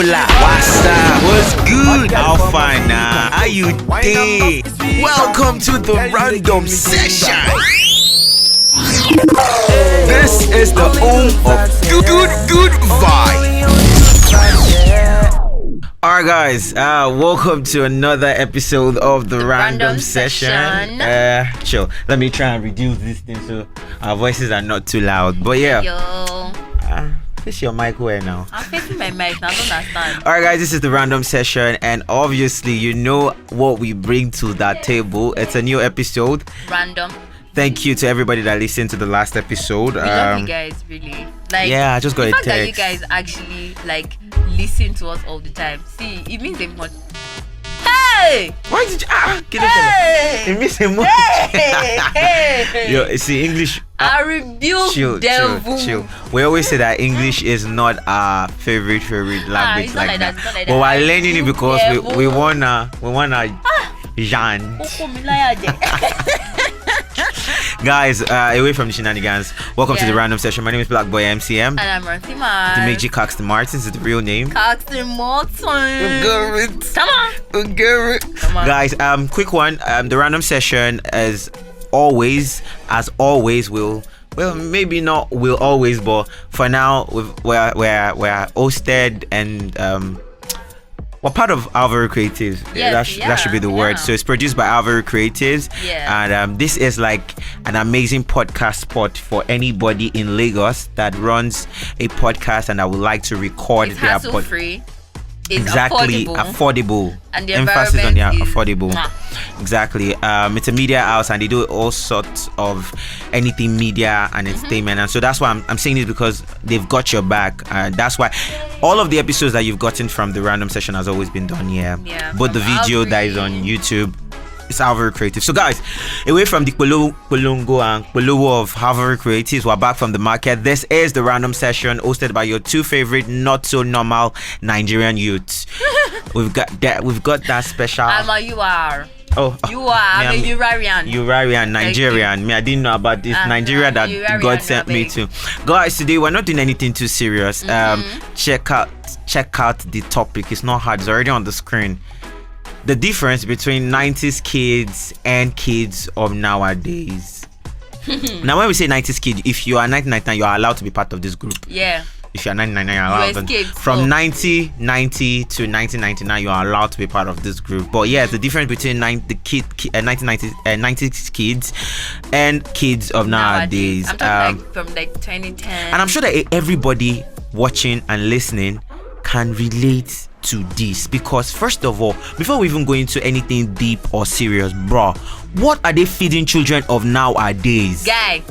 Hola, what's up? What's good? How fine now? How you day? Welcome to the random session. This is the home of good vibe. Alright guys, welcome to another episode of the random session. Chill. Let me try and reduce this thing so our voices are not too loud. But yeah. Yo. Face your mic where now? I'm facing my mic now, I don't understand. Alright guys, this is the random session, and obviously you know what we bring to that table. It's a new episode. Random. Thank you to everybody that listened to the last episode. We love you guys, really. Like, yeah, I just got a text. The fact that you guys actually listen to us all the time. See, it means a much. Hey! Why did you get Hey! it means a much. Hey! Yo, see, English. I rebuke devil. Chill. We always say that English is not our favorite language it's like not that. It's not like But that. we're learning it because we wanna Jean. Guys, away from the shenanigans, welcome to the random session. My name is Black Boy MCM. And I'm Martima. The Meiji Caxton Martins is the real name. Caxton Martin. Come on. Come on. Guys, quick one. The random session as always will. Well, maybe not will always, but for now we're hosted and we're part of Alvaro Creatives. Yes, that should be the word. So it's produced by Alvaro Creatives. Yeah. And this is like an amazing podcast spot for anybody in Lagos that runs a podcast and that would like to record it's their podcast free. It's exactly affordable. And the emphasis on the environment is affordable. mwah. Exactly. It's a media house and they do all sorts of anything media and entertainment. And so that's why I'm saying this, because they've got your back. That's why all of the episodes that you've gotten from the random session has always been done here. Yeah, but the video that is on YouTube, it's Alvaro Creative. So guys, away from the Polongo and Polowo of Alvaro Creatives, we're back from the market. This is the random session hosted by your two favorite not so normal Nigerian youths. We've got that special. You are. Oh, you are. I'm a Urarian Nigerian. Me, I didn't know about this Nigeria that Urarian, God sent me to. Guys, today we're not doing anything too serious. Check out the topic. It's not hard. It's already on the screen. The difference between 90s kids and kids of nowadays. Now, when we say 90s kid, if you are 1999, you are allowed to be part of this group. Yeah. If you are 1999, you are allowed. From 1990 to 1999, you are allowed to be part of this group. But yeah, the difference between 90s kids and kids of nowadays. I'm talking from 2010. And I'm sure that everybody watching and listening can relate to this, because first of all, before we even go into anything deep or serious, bro, what are they feeding children of nowadays? Guy,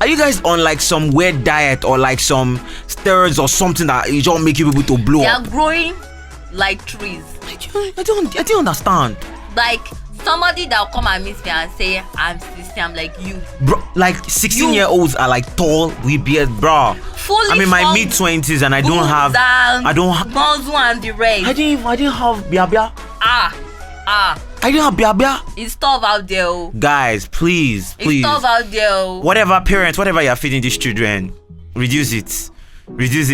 are you guys on like some weird diet or like some steroids or something that you don't make you able to blow up? They are growing like trees. I don't understand. Like somebody that will come and meet me and say I'm 60, I'm like, you bro, like 16-year-olds are like tall with beard, bro. Fully I'm in my mid-20s and I don't have Bonzu and the rest. I didn't have biabia. I didn't have biabia. It's tough out there. Guys, please. It's tough out there. Whatever you're feeding these children, reduce it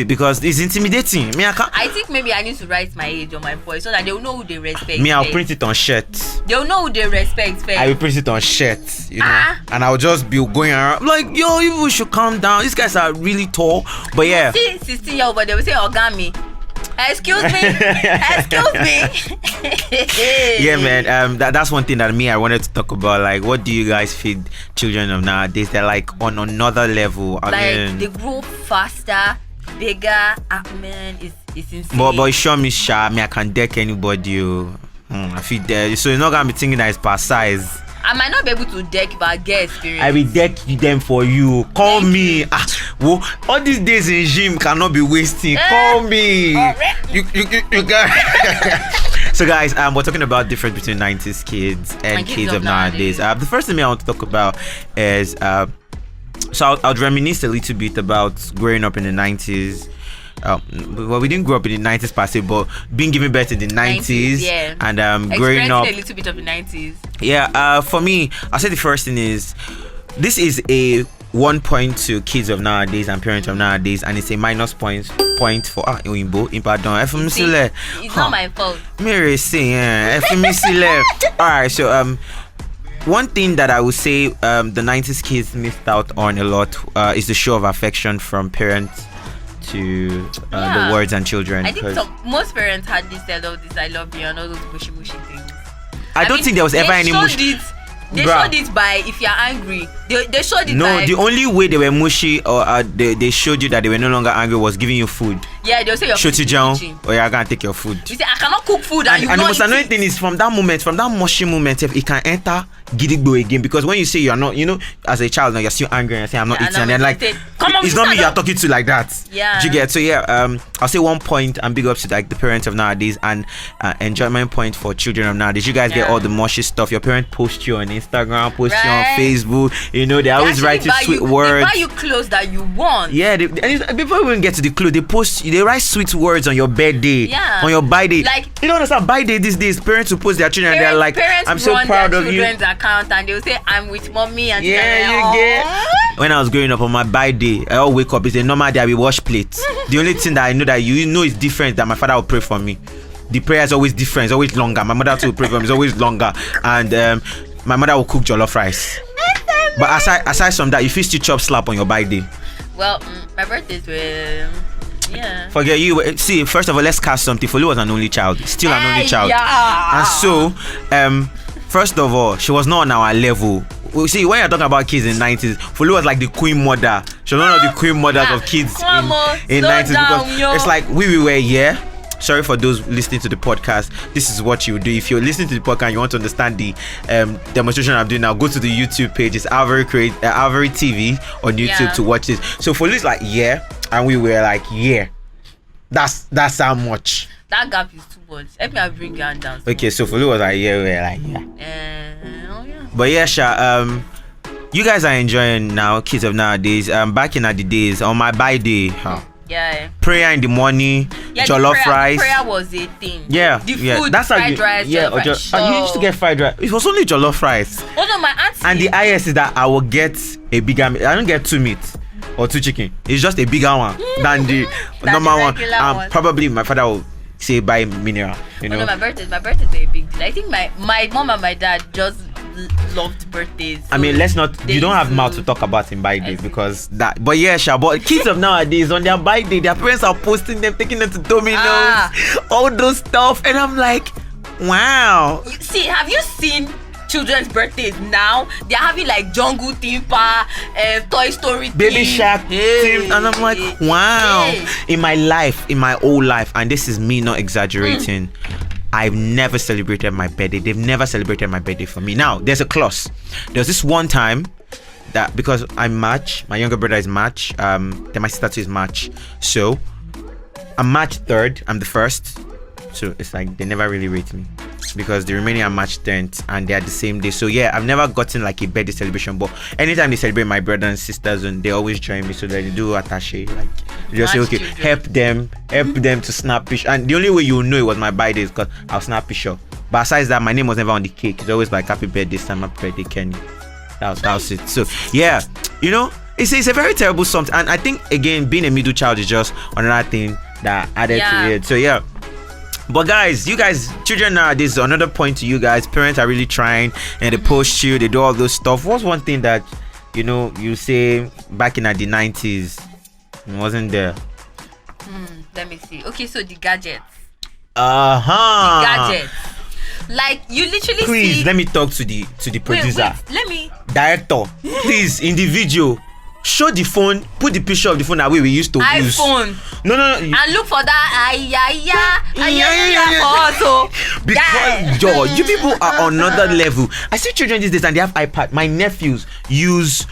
because it's intimidating. I think maybe I need to write my age on my voice so that they'll know who they respect. I'll print it on shirts. They'll know who they respect first. I will print it on shirts, you know, and I'll just be going around like, yo, you should calm down. These guys are really tall, but yeah. See, 16-year-old, but they will say, Ogami. Excuse me. Yeah, man. That's one thing that I wanted to talk about. Like, what do you guys feed children of nowadays? They're like on another level. They grow faster, bigger. Man, it's insane. But show me, I can deck anybody. I feed there, so you're not gonna be thinking that it's per size. I might not be able to deck, but I get experience. I will deck them for you. Call me. All these days in gym cannot be wasting. Call me. You got. So guys, we're talking about the difference between 90s kids and kids of nowadays. The first thing I want to talk about is so I'll reminisce a little bit about growing up in the 90s. Well, we didn't grow up in the 90s per se, but being given birth in the 90s yeah. and growing up a little bit of the 90s. Yeah, for me, I'll say the first thing is this is a 1 point to kids of nowadays and parents of nowadays, and it's a minus point for Oyinbo. Pardon. It's not my fault. Mary say Alright, so one thing that I would say the 90s kids missed out on a lot is the show of affection from parents to the words and children. I think most parents had this I love you and all those mushy things. I don't think there was ever any mushy. They showed it by if you're angry. They showed it. No, the only way they were mushy or they showed you that they were no longer angry was giving you food. Yeah, they'll say your food is down or you're gonna take your food. You say I cannot cook food and you and the not most annoying thing is from that mushy moment, if it can enter gidigbo again, because when you say you're not, as a child now you're still angry and say I'm not eating, and then like it's not me you're talking to like that. Yeah. Do you get? So yeah, I'll say 1 point and big ups to like the parents of nowadays, and enjoyment point for children of nowadays. You guys get all the mushy stuff. Your parents post you on Instagram, post you on Facebook. They always write you sweet words. They buy you clothes that you want. Yeah, before we even get to the clothes, they write sweet words on your birthday. Yeah. On your birthday. Like, you don't understand, birthday these days, parents will post their children and they're like, I'm so proud of you. Parents account and they'll say I'm with mommy and you get. When I was growing up on my birthday, I always wake up, it's a normal day, I will wash plates. The only thing that I know that is different, that my father will pray for me. The prayer is always different, it's always longer. My mother too will pray for me, it's always longer. And my mother will cook jollof rice. But aside from that, you feel still chop slap on your birthday. Well, my birthdays were forget you. See, first of all, let's cast something. Folu was an only child, still an only child. And so first of all, she was not on our level. Well, see, when you're talking about kids in 90s, Folu was like the queen mother. She was one of the queen mothers of kids in 90s, because it's like we were here. Sorry for those listening to the podcast. This is what you do. If you're listening to the podcast and you want to understand the demonstration I'm doing now, go to the YouTube page. It's Avery TV on YouTube to watch this. So for this, like, and we were like, that's how much. That gap is too much. Let me bring you down. Okay, so for you was like, we were like, But you guys are enjoying now, kids of nowadays. Back in the days, on my birthday, prayer in the morning, jollof rice. Prayer was a thing. The food, that's fried rice. You used to get fried rice. It was only jollof rice. Oh no, my auntie. And the highest is that I will get a bigger. I don't get 2 meat or 2 chicken. It's just a bigger one than the normal one. Probably my father will say buy mineral. Oh no, my birthdays are a big deal. I think my mom and my dad just loved birthdays. So let's not. You don't have mouth to talk about in birthday because that. But but kids of nowadays on their birthday, their parents are posting them, taking them to Domino's, all those stuff, and I'm like, wow. See, have you seen children's birthdays now? They're having like Jungle theme park, Toy Story, Baby Shark theme, and I'm like, wow. In my whole life, and this is me not exaggerating. I've never celebrated my birthday. They've never celebrated my birthday for me. Now, there's a clause. There's this one time that because I'm March, my younger brother is March, then my sister too is March. So, I'm March 3rd, I'm the first. So, it's like they never really rate me because the remaining are March 10th and they're the same day. So, I've never gotten like a birthday celebration, but anytime they celebrate my brother and sisters, and they always join me so that they do attaché. Like, they just say, okay, help them to snap picture. And the only way you know it was my birthday is because I'll snap picture. But besides that, my name was never on the cake. It's always like happy birthday, Sam, happy birthday, Kenny. That was it. So, it's a very terrible something. And I think, again, being a middle child is just another thing that added to it. So, but guys, you guys, children nowadays, another point to you guys, parents are really trying and they post you, they do all those stuff. What's one thing that, you say back in the 90s wasn't there? Let me see. Okay, so the gadgets. The gadgets. Like, you literally please, let me talk to the producer. Wait, let me. Director, please, in the video, show the phone, put the picture of the phone that we used to use. iPhone. No. And look for that for because you people are on another level. I see children these days and they have iPad. My nephews use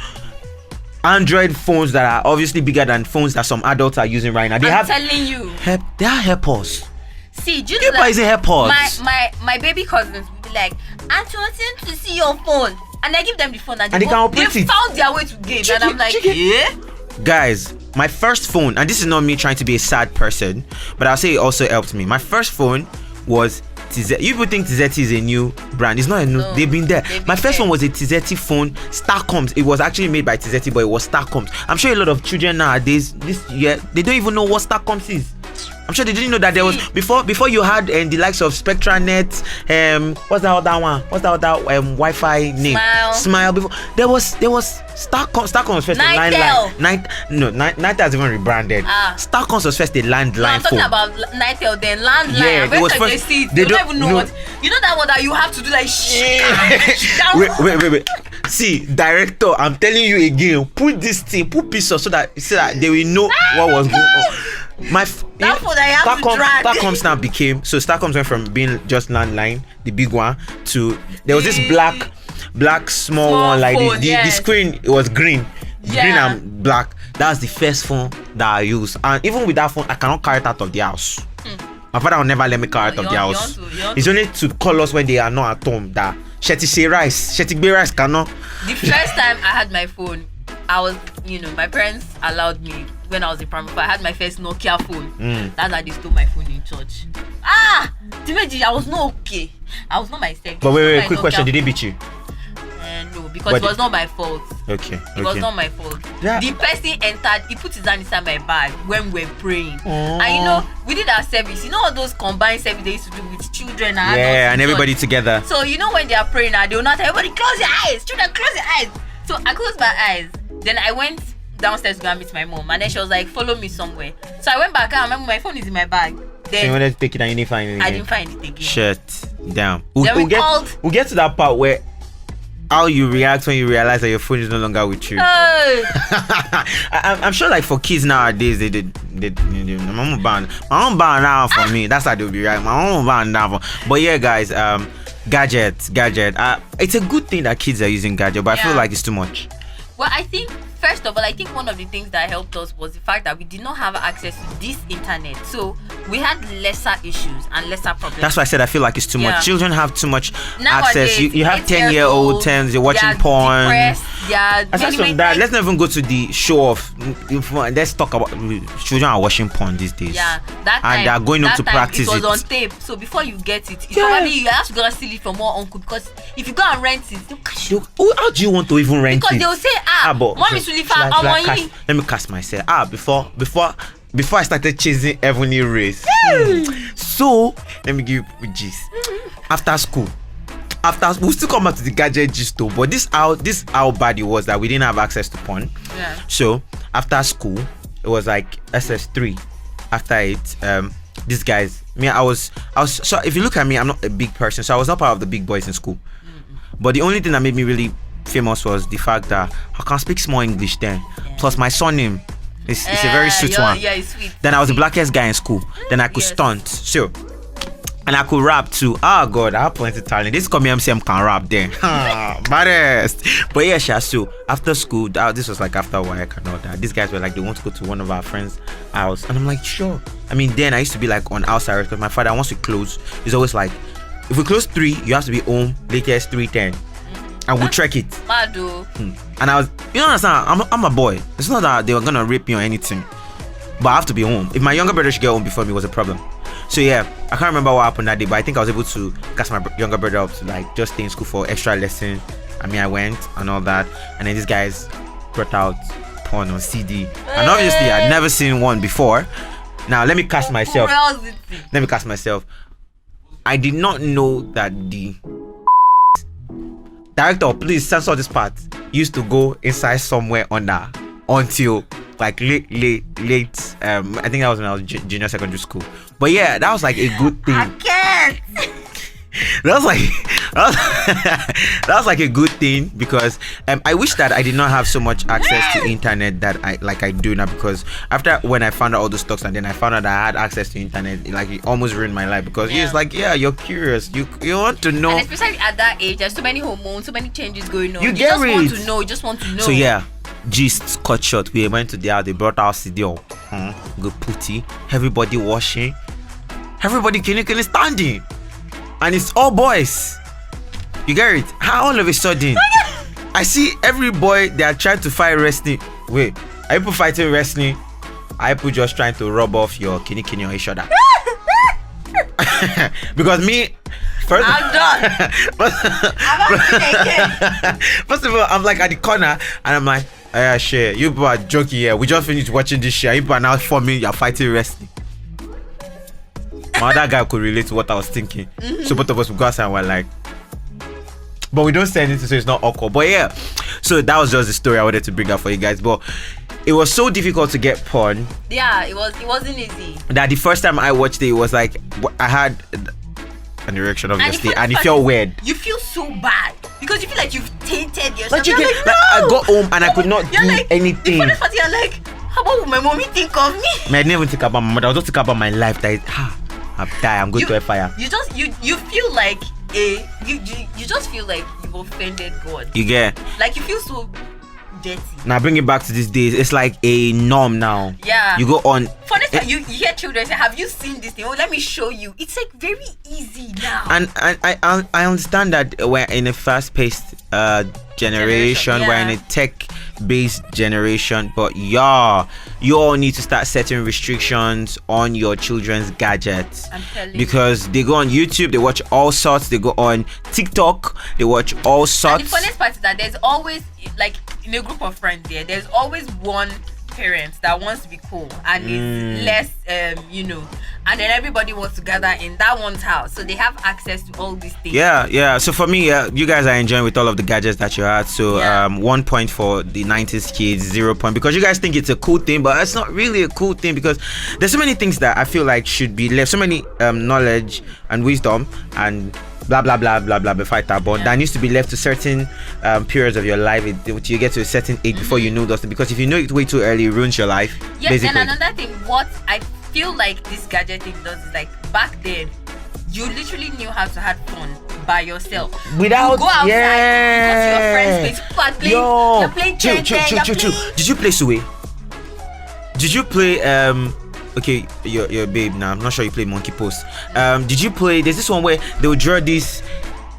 Android phones that are obviously bigger than phones that some adults are using right now. I'm telling you. They are AirPods. See, do you know that AirPods? My baby cousins will be like, Auntie, I want to see your phone. And I give them the phone and they can operate they it. Found their way to game. And I'm like, Guys, my first phone, and this is not me trying to be a sad person, but I'll say it also helped me. My first phone was Tizeti. You people think Tizeti is a new brand? It's not a new. No, They've been there. they've My been first there. one was a Tizeti phone, Starcoms. It was actually made by Tizeti, but it was Starcoms. I'm sure a lot of children nowadays, this year, they don't even know what Starcoms is. I'm sure they didn't know that there was before you had the likes of SpectraNet. What's that other one? What's that other Wi-Fi name? Smile. Before there was Starcoms. Starcoms was first a Nitel. landline. Nitel has even rebranded. Starcoms was first a landline No, I'm talking phone. about Nitel, then landline. Yeah, I'm it was very first- they see it. they They don't don't even know know. what. You know that one that you have to do like wait. See, director, I'm telling you again. Put this thing, put pieces so that they will know what was going on. That phone that you have to drag. Starcoms now became Starcoms went from being just landline, the big one, to there was this black small one like phone, the yes. screen. It was green Yeah. and black. That's the first phone that I used, and even with that phone, I cannot carry it out of the house. My father will never let me carry it out of the You house. want to- It's only to call us when they are not at home that Shetigbe rice cannot. The first time I had my phone, I was, my parents allowed me when I was in primary 5. I had my first Nokia phone. That's how they stole my phone in church. Timeji, I was not okay. I was not myself. But wait, My quick question: Nokia Did they beat you? No, because But it was not my fault. Okay. It was not my fault. Yeah. The person entered, he put his hand inside my bag when we were praying. Oh. And we did our service. All those combined service they used to do with children and adults Yeah, and in everybody church. together. So when they are praying now, they will not tell everybody close your eyes. Children, close your eyes. So I closed my eyes. Then I went downstairs to go and meet my mom. And then she was like, follow me somewhere. So I went back and I remember my phone is in my bag. So you Then wanted to take it and you didn't find it. I didn't find it again. Shit. Damn. Then we called. We'll get to that part where how you react when you realize that your phone is no longer with you. Hey. I'm sure, like for kids nowadays, they my mom ban now for me. That's how they'll be right. My mom ban now for. But yeah, guys, gadget. It's a good thing that kids are using gadget, but I feel Yeah. like it's too much. Well, I think first of all, one of the things that helped us was the fact that we did not have access to this internet, so we had lesser issues and lesser problems. That's why I said I feel like it's too Yeah. much. Children have too much Nowadays, access. You have 8-year-olds, 10-year-old, they're watching porn. Depressed, Aside from that, let's not even go to the show off. Let's talk about children are watching porn these days. Yeah, that time, and they are going up that to time practice it was it. on tape, so before you get it, Yeah. probably you have to go and steal it from one uncle, because if you go and rent it, they'll catch you. How do you want to even rent Because it? they'll say, but mommy should Sulifa, I I want cast- you. let me cast myself. Before I started chasing heavenly race. So let me give you gist. After school, we'll still come back to the gadget gist though. But this how bad it was that we didn't have access to porn. Yeah. So after school, it was like SS3. After it, these guys, I was so if you look at me, I'm not a big person, so I was not part of the big boys in school. But the only thing that made me really famous was the fact that I can speak small English then. Plus my surname is a very sweet one. Yeah, it's sweet. Then I was the blackest guy in school. Then I could Yes. stunt. So and I could rap too. Oh god, I have plenty of talent. This call me MCM can rap then. Baddest. But yeah, so after school, this was like after work and all that. These guys were like, they want to go to one of our friends' house. And I'm like, sure. I mean, then I used to be like on outside because my father, once we close, he's always like, if we close 3, you have to be home latest 3:10. And we'll track it. Mado. And I was, you understand, I'm a boy. It's not that they were gonna rape me or anything. But I have to be home. If my younger brother should get home before me, it was a problem. So yeah, I can't remember what happened that day, but I think I was able to cast my younger brother up to like just stay in school for extra lesson. I mean, I went and all that, and then these guys brought out porn on CD, and obviously I'd never seen one before. Now let me cast myself. Let me cast myself. I did not know that the director, please censor this part, used to go inside somewhere under until like late I think that was when I was junior secondary school. But yeah, that was like a good thing. I can't. That was like a good thing because I wish that I did not have so much access to internet that I do now, because after when I found out all the stocks and then I found out I had access to internet, it almost ruined my life, because it's like, yeah, you're curious, you want to know, And especially at that age, there's so many hormones, so many changes going on. You just get want it. to know. You just want to know. So yeah, gist cut short, we went to they brought our CD up, good putty, everybody washing, everybody can standing, and it's all boys. You get it? How all of a sudden I see every boy, they are trying to fight wrestling. Wait, are people fighting wrestling? Are people just trying to rub off your kini on each other? Because me, first, I'm done. I'm not doing again. first of all, I'm like at the corner and I'm like, oh, yeah, shit, you people are joking here. We just finished watching this shit. You people are now forming, you're fighting wrestling. My other guy could relate to what I was thinking. So both of us would go outside and we're like, but we don't say anything, so it's not awkward. But yeah, so that was just the story I wanted to bring up for you guys. But it was so difficult to get porn. Yeah, it wasn't easy. That the first time I watched it was like I had an erection, obviously, and it felt weird. You feel so bad because you feel like you've tainted yourself. Like You're like, no! I got home and I could not do like, anything. The funny part, you're like, how about will my mommy think of me? I didn't even think about my mother. I was just thinking about my life. That I'm tired. I'm going to a fire. You feel like you just feel like you've offended God. You get like you feel so dirty. Now bring it back to these days. It's like a norm now. Yeah. You go on. Funny part, you hear children say, "Have you seen this thing? Oh, let me show you." It's like very easy now. And I understand that we're in a fast-paced generation. Yeah. We're in a tech-based generation, but you all need to start setting restrictions on your children's gadgets. I'm telling you. Because they go on YouTube, they watch all sorts. They go on TikTok, they watch all sorts. And the funniest part is that there's always, like, in a group of friends there, there's always one parent that wants to be cool and is less and then everybody wants to gather in that one's house, so they have access to all these things. Yeah. So for me, you guys are enjoying with all of the gadgets that you had. So 1 point for the 90s kids, 0 point because you guys think it's a cool thing, but it's not really a cool thing because there's so many things that I feel like should be left, so many knowledge and wisdom and blah blah blah blah blah before but that needs to be left to certain periods of your life. You get to a certain age before you know those things, because if you know it way too early, it ruins your life. Yes, basically. And another thing, what I feel like this gadget thing does is, like, back then you literally knew how to have fun by yourself without you go outside, you go to your friends' place, people are playing, you're playing chill. Did you play Suwe? Did you play okay, you're a babe now. I'm not sure you play Monkey Post. Did you play? There's this one where they will draw this.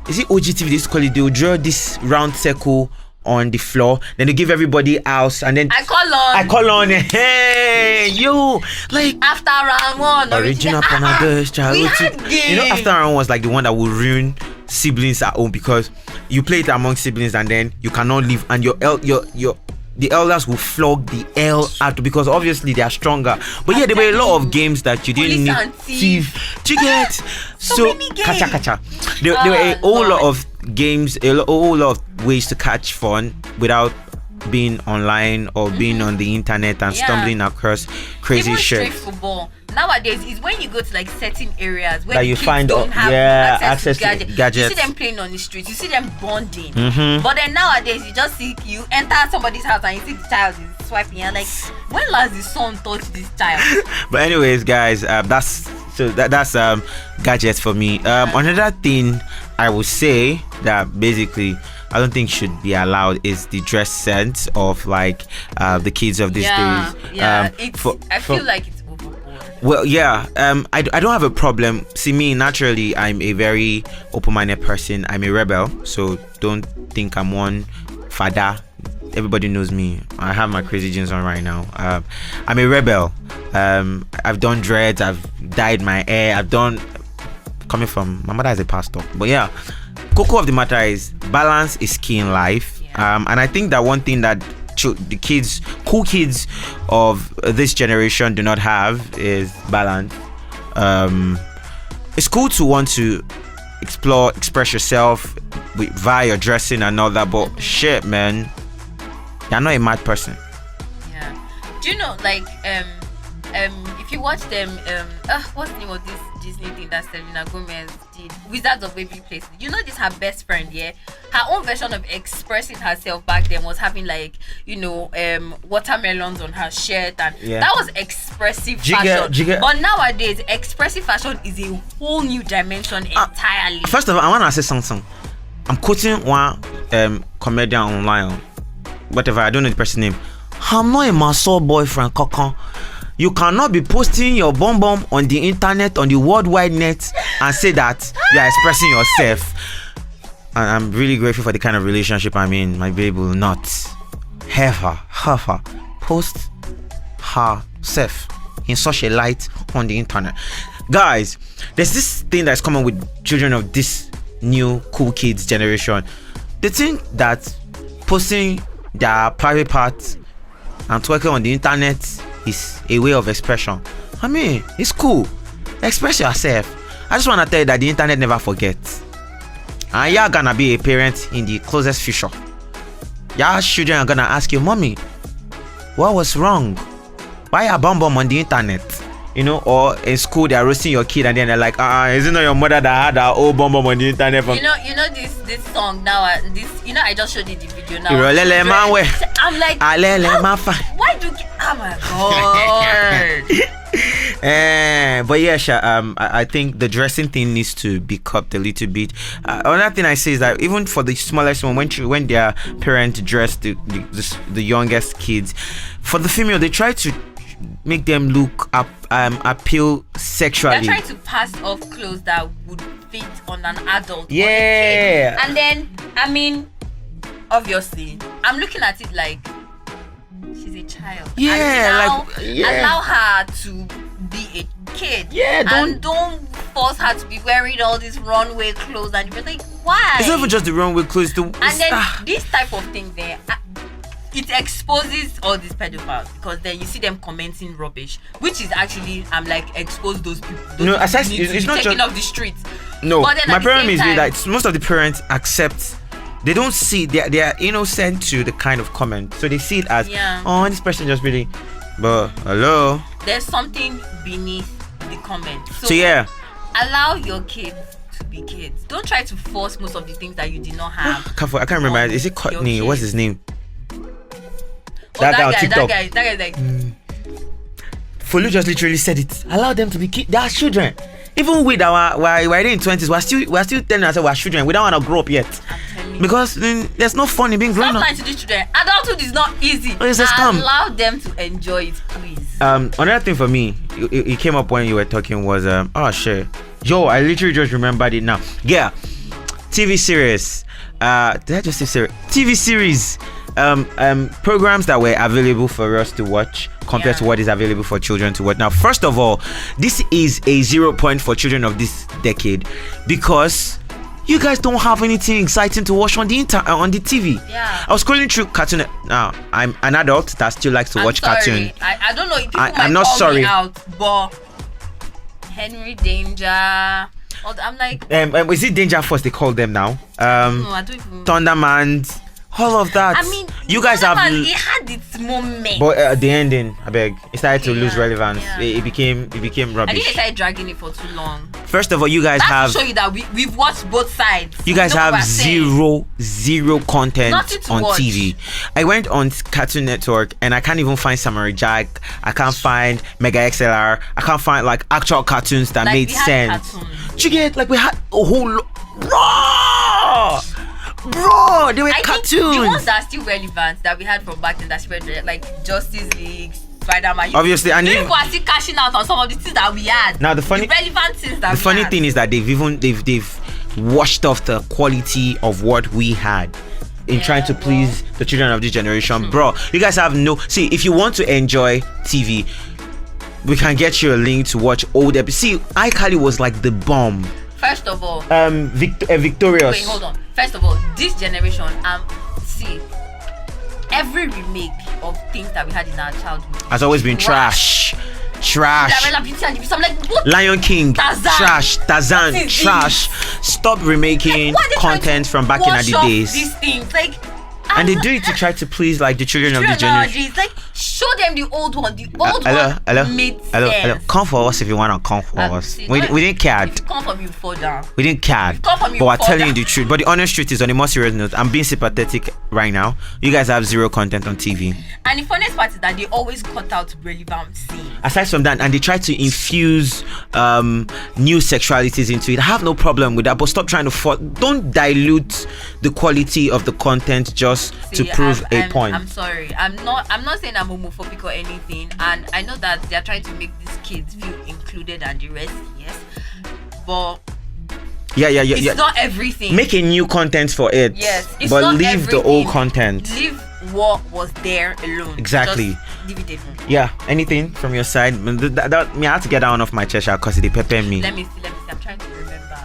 Is it OGTV? They used to call it. They will draw this round circle on the floor. Then they give everybody house, and then I call on. Hey, you like after round one. Original Panagos child. We had games. You know, after round was like the one that will ruin siblings at home because you play it among siblings and then you cannot leave, and the elders will flog the hell out because obviously they are stronger. But yeah, there were a lot of games that you didn't need. Thief. Do you get? So kacha. There were a whole lot of games, a whole lot of ways to catch fun without being online or being on the internet and stumbling across crazy even shit. Street football nowadays is when you go to like certain areas where that the you kids find don't have access to gadgets. You see them playing on the streets, you see them bonding. But then nowadays you enter somebody's house and you see the child is swiping. You're like, when last the son touched this child? But anyways, guys, that's gadgets for me. Another thing I would say that basically I don't think should be allowed is the dress sense of like the kids of these days. Yeah, I feel like it's overboard. Well, yeah, I don't have a problem. See, me naturally, I'm a very open-minded person. I'm a rebel, so don't think I'm one father. Everybody knows me. I have my crazy jeans on right now. I'm a rebel. I've done dreads. I've dyed my hair. Coming from my mother is a pastor, but yeah, cocoa of the matter is balance is key in life. And I think that one thing that the cool kids of this generation do not have is balance. It's cool to want to express yourself via your dressing and all that, but shit, man, you're not a mad person. Yeah. Do you know, like, if you watch them, what's the name of this Disney thing that Selena Gomez did, Wizards of Waverly Place? You know, this her best friend, yeah, her own version of expressing herself back then was having like, watermelons on her shirt, and that was expressive fashion. But nowadays, expressive fashion is a whole new dimension entirely. First of all, I want to say something. I'm quoting one comedian online, whatever, I don't know the person's name. I'm not a muscle boyfriend, Kokon. You cannot be posting your bum on the internet, on the world wide net, and say that you are expressing yourself. And I'm really grateful for the kind of relationship I'm in. My baby will not ever post herself in such a light on the internet. guys, there's this thing that's common with children of this new cool kids generation. They think that posting their private parts and twerking on the internet is a way of expression. I mean, it's cool. Express yourself. I just want to tell you that the internet never forgets. And you're gonna be a parent in the closest future. Your children are gonna ask you, mommy, what was wrong? Why a bomb on the internet? You know, or in school they're roasting your kid and then they're like, is it not your mother that had that old bomb on the internet? From you know this song now. I just showed you the video now. I'm like, why do? Oh my god. But yeah, I think the dressing thing needs to be cupped a little bit. Another thing I say is that even for the smallest one, when their parents dress the youngest kids, for the female they try to make them look appeal sexually. They're trying to pass off clothes that would fit on an adult. Yeah. And then, I mean, obviously, I'm looking at it like she's a child. Yeah, allow her to be a kid. Yeah, don't force her to be wearing all these runway clothes and you're like, why? It's not even just the runway clothes. And then this type of thing there. It exposes all these pedophiles because then you see them commenting rubbish, which is actually I'm like expose those people. It's not taken just off the streets. No, my problem is that most of the parents accept. They don't see they are innocent to the kind of comment, so they see it as this person just really. But hello, there's something beneath the comment. So yeah, allow your kids to be kids. Don't try to force most of the things that you did not have. I can't remember. Is it Courtney? What's his name? That guy on TikTok. That guy's like. Folu just literally said it. Allow them to be kids. They are children. Even with we're in 20s, we're still telling ourselves we're children. We don't want to grow up yet. I'm telling you. Because there's no fun in being grown up. Stop lying to these children. Adulthood is not easy. Allow them to enjoy it, please. Another thing for me, it came up when you were talking was Yo, I literally just remembered it now. Yeah, TV series. Did I just say series? TV series. Programs that were available for us to watch compared to what is available for children to watch. Now, first of all, this is a 0 point for children of this decade because you guys don't have anything exciting to watch on the TV. Yeah. I was scrolling through cartoon. Now, I'm an adult that still likes to watch cartoon. I don't know if people I'm not sorry. Me out, but Henry Danger. I'm like. Is it Danger Force they call them now? I don't even. Thunderman. All of that. I mean, you guys have. It had its moment. But at the ending, I beg, it started to lose relevance. Yeah. It became rubbish. I think they started dragging it for too long. First of all, you guys have. To show you that we've watched both sides. You guys have zero content on watch. TV. I went on Cartoon Network and I can't even find Samurai Jack. I can't find Mega XLR. I can't find like actual cartoons that made sense. You get we had a whole Bro, they were cartoons. The ones that are still relevant that we had from back then, that's like Justice League, Spider-Man. Obviously, and people are still cashing out on some of the things that we had. Now the relevant things that the funny thing is that they've washed off the quality of what we had in trying to please the children of this generation. Bro, you guys have see, if you want to enjoy TV, we can get you a link to watch old episodes. See, iCarly was like the bomb. First of all, Victorious. Wait, hold on. First of all, this generation, see, every remake of things that we had in our childhood has always been trash. I'm like, what? Lion King, Tarzan. Tarzan, trash. Stop remaking content from back in the days. These things, like. And they do it to try to please like the children of the generation. Like, show them the old one. The old one made sense. Hello. Come for us if you want to come for us. We didn't care. If you come for me, you fall down. We didn't care. But we're telling you the truth. But the honest truth is, on a more serious note, I'm being sympathetic right now. You guys have zero content on TV. And the funniest part is that they always cut out relevant scenes. Aside from that, and they try to infuse new sexualities into it. I have no problem with that, but stop trying to don't dilute the quality of the content just to prove a point. I'm sorry. I'm not saying I'm homophobic or anything, and I know that they're trying to make these kids feel included and the rest, yes. But it's not everything. Make a new content for it. Yes, it's but not leave everything. the old content. Leave what was there alone. Exactly. Just leave it alone. Yeah. Anything from your side? I had to get that one off my chest because they pepper me. Let me see. I'm trying to remember.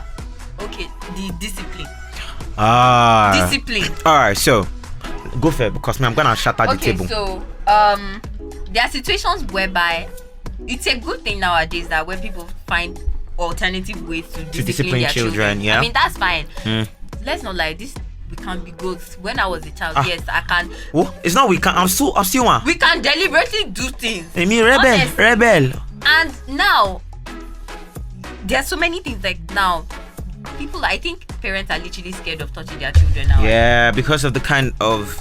Okay, the discipline. Discipline. All right. So go for it because I'm gonna shatter the table. Okay, so there are situations whereby it's a good thing nowadays that when people find alternative ways to discipline their children. Yeah. I mean, that's fine. Let's not lie. This we can be good. When I was a child, yes, I can. Oh, it's not we can. I'm still one. We can deliberately do things. I mean, rebel. And now there are so many things like now. People, I think parents are literally scared of touching their children now. Yeah, because of the kind of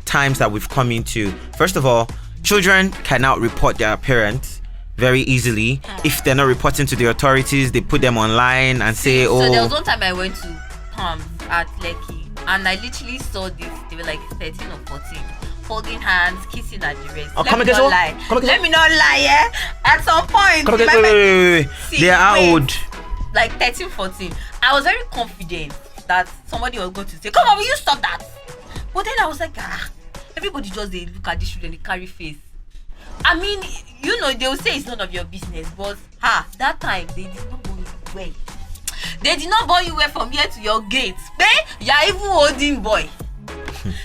times that we've come into. First of all, children cannot report their parents very easily. If they're not reporting to the authorities, they put them online and say, So there was one time I went to Palms at Lekki and I literally saw this. They were like 13 or 14, holding hands, kissing at the wrist. Let me not lie, yeah? At some point, wait. They are how old? Like 13, 14. I was very confident that somebody was going to say, come on, will you stop that? But then I was like, everybody just they look at this children, they carry face. I mean, you know, they will say it's none of your business, but that time they did not born you well. They did not born you well from here to your gate. You're even holding boy.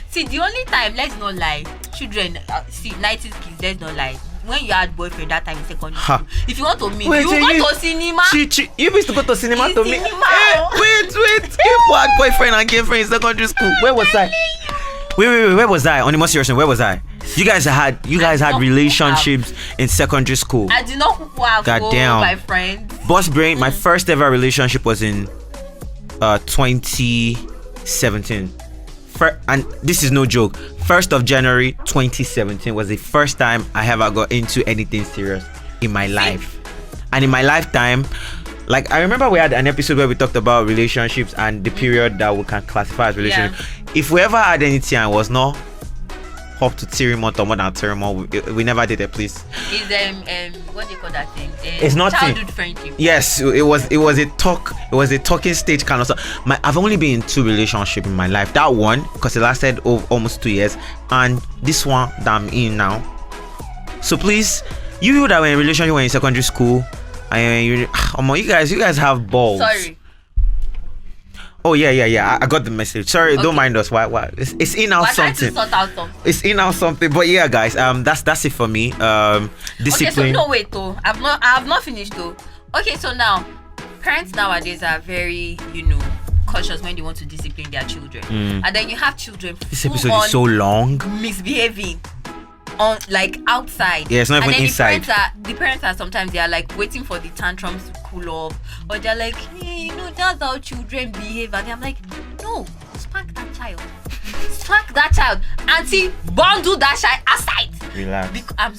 See, the only time, let's not lie, children, 90s kids, let's not lie. When you had boyfriend that time in secondary school, if you want to meet, you go to cinema. You used to go to cinema to meet. Wait. People had boyfriend and girlfriend in secondary school. Where was I? Wait. Where was I? On the most serious, where was I? You guys had relationships in secondary school. I did not have my friends. Boss brain. My first ever relationship was in 2017. And this is no joke. 1st of January 2017 was the first time I ever got into anything serious in my life. And in my lifetime, like I remember we had an episode where we talked about relationships and the period that we can classify as relationship. Yeah. If we ever had anything and was not up to 3 months or more than 3 months, we never did it, please. Is what do you call that thing? It's not childhood friendship. Yes, it was a talking stage kind of stuff. I've only been in 2 relationships in my life. That one, because it lasted almost 2 years, and this one that I'm in now. So please, you that were in a relationship when in secondary school, and you guys have balls. Sorry. Oh yeah. I got the message. Sorry, okay. Don't mind us. Why? It's in out something. It's in out something. But yeah, guys. That's it for me. Discipline. Okay, so no wait though. I have not finished though. Okay, so now parents nowadays are very cautious when they want to discipline their children, and then you have children. This episode is so long. Misbehaving. On like outside, yeah, it's not even inside. The parents are sometimes they are like waiting for the tantrums to cool off, or they're like, hey, that's how children behave, and I'm like, no, spank that child, auntie, bundle that child aside. Relax. I'm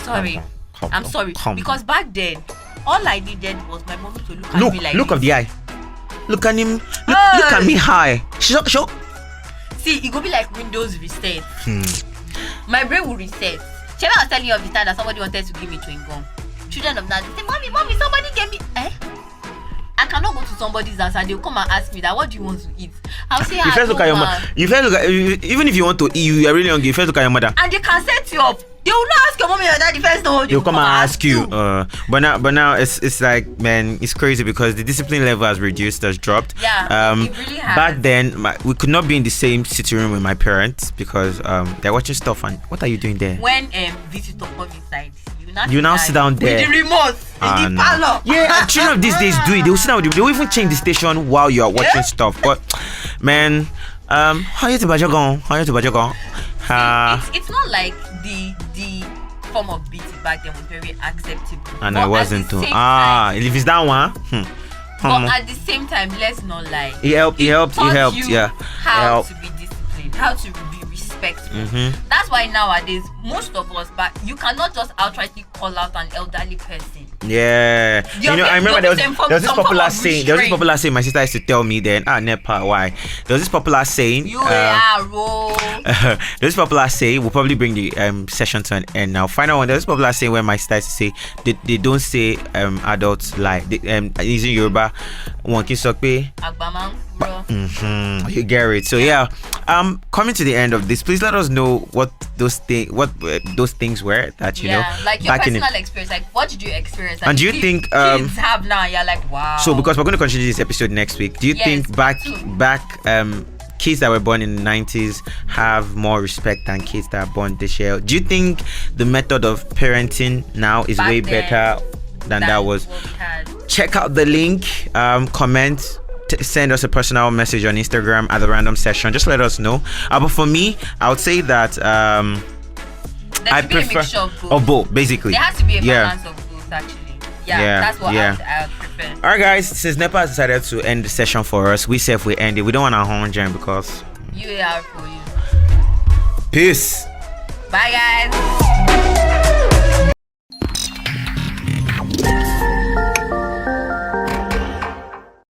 sorry, because back then, all I needed was my mom to look at me like. Look of the eye. Look at him. Look at me high. Shock. See, it go be like Windows reset. My brain will reset. I was telling you of the time that somebody wanted to give me chewing gum. Children of that, they say, mommy, somebody gave me. I cannot go to somebody's house and they'll come and ask me that, what do you want to eat? I'll say, you first look at your mother. Even if you want to eat, you are really hungry. You first look at your mother. And they can set you up. They will not ask your mommy or daddy first. They'll come and ask you. But now it's like, man, it's crazy because the discipline level has reduced, has dropped. Yeah, it really has. Back then, we could not be in the same sitting room with my parents because they're watching stuff. And what are you doing there? When visitor come inside, you now sit down there with the remote in the parlor. Yeah, children of these days do it. They will sit down. They will even change the station while you are watching stuff. But man, how you to Bajagon? It's not like the form of beating back then was very acceptable. And I wasn't too. If it's that one. But at the same time, let's not lie. It helped. Yeah. How to be disciplined, how to be respectful. That's why nowadays most of us, but you cannot just outrightly call out an elderly person. Yeah, I remember there was this popular saying. There was this popular saying. My sister used to tell me then. Nepa, why? There was this popular saying. There's this popular saying. We'll probably bring the session to an end now. Final one. There's this popular saying where my sister used to say they don't say adults lie. Using Yoruba, one kisokpe. You get it. So yeah, coming to the end of this, please let us know what those things were that you know. Like your personal experience. Like what did you experience? Like, and do you think kids have now? You're like, wow. So because we're going to continue this episode next week, do you think back kids that were born in the 90s have more respect than kids that are born this year? Do you think the method of parenting now is way better than that was? Check out the link. Comment. Send us a personal message on Instagram at the random session. Just let us know. But for me, I would say that I prefer a mixture of both. Basically, there has to be a balance of both. Actually, that's what I would prefer. All right, guys. Since NEPA has decided to end the session for us, we say if we end it, we don't want to hold jam because you are for you. Peace. Bye, guys.